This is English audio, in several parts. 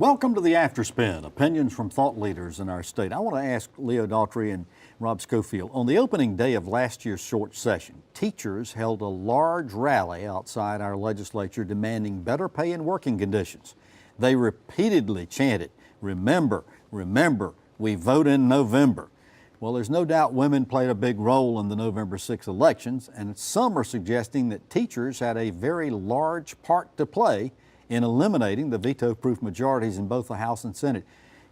Welcome to the Afterspin, opinions from thought leaders in our state. I want to ask Leo Daughtry and Rob Schofield, on the opening day of last year's short session, teachers held a large rally outside our legislature demanding better pay and working conditions. They repeatedly chanted, "Remember, remember, we vote in November." Well, there's no doubt women played a big role in the November 6 elections, and some are suggesting that teachers had a very large part to play in eliminating the veto-proof majorities in both the House and Senate.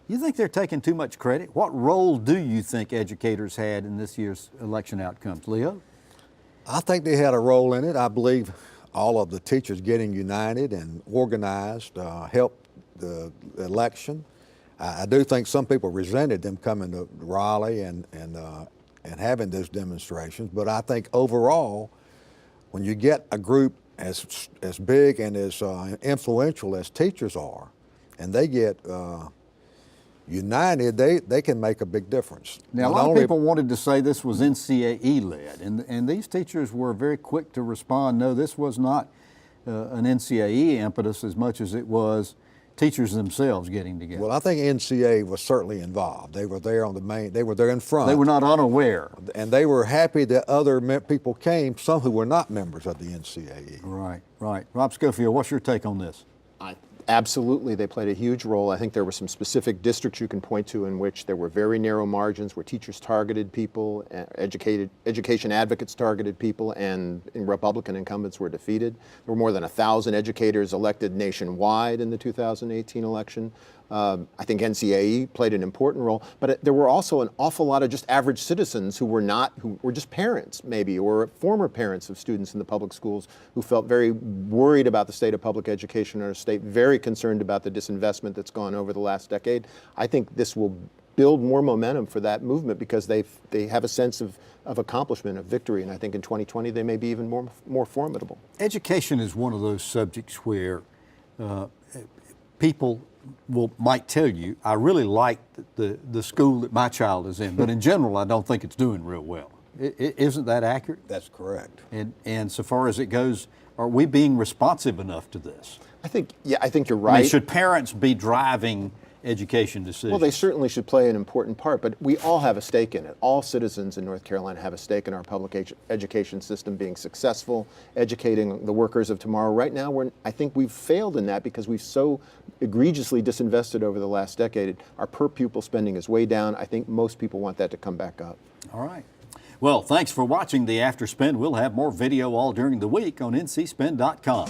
You think they're taking too much credit? What role do you think educators had in this year's election outcomes? Leo? I think they had a role in it. I believe all of the teachers getting united and organized helped the election. I do think some people resented them coming to Raleigh and having those demonstrations, but I think overall, when you get a group as big and as influential as teachers are, and they get united, they can make a big difference. Now, a lot of people wanted to say this was NCAE led, and these teachers were very quick to respond, no, this was not an NCAE impetus as much as it was teachers themselves getting together. Well, I think NCAA was certainly involved. They were there on the main, they were there in front. They were not unaware. And they were happy that other people came, some who were not members of the NCAE. Right, right. Rob Schofield, what's your take on this? Absolutely, they played a huge role. I think there were some specific districts you can point to in which there were very narrow margins where teachers targeted people, education advocates targeted people, and Republican incumbents were defeated. There were more than 1,000 educators elected nationwide in the 2018 election. I think NCAE played an important role, but there were also an awful lot of just average citizens who were just parents maybe, or former parents of students in the public schools who felt very worried about the state of public education in our state, very concerned about the disinvestment that's gone over the last decade. I think this will build more momentum for that movement because they have a sense of accomplishment, of victory, and I think in 2020 they may be even more formidable. Education is one of those subjects where people might tell you, I really like the school that my child is in, but in general, I don't think it's doing real well. Isn't that accurate? That's correct. And so far as it goes, are we being responsive enough to this? I think you're right. I mean, should parents be driving education decisions? Well, they certainly should play an important part, but we all have a stake in it. All citizens in North Carolina have a stake in our public education system being successful, educating the workers of tomorrow. Right now, I think we've failed in that because we've so egregiously disinvested over the last decade. Our per pupil spending is way down. I think most people want that to come back up. All right. Well, thanks for watching the Afterspin. We'll have more video all during the week on ncspin.com.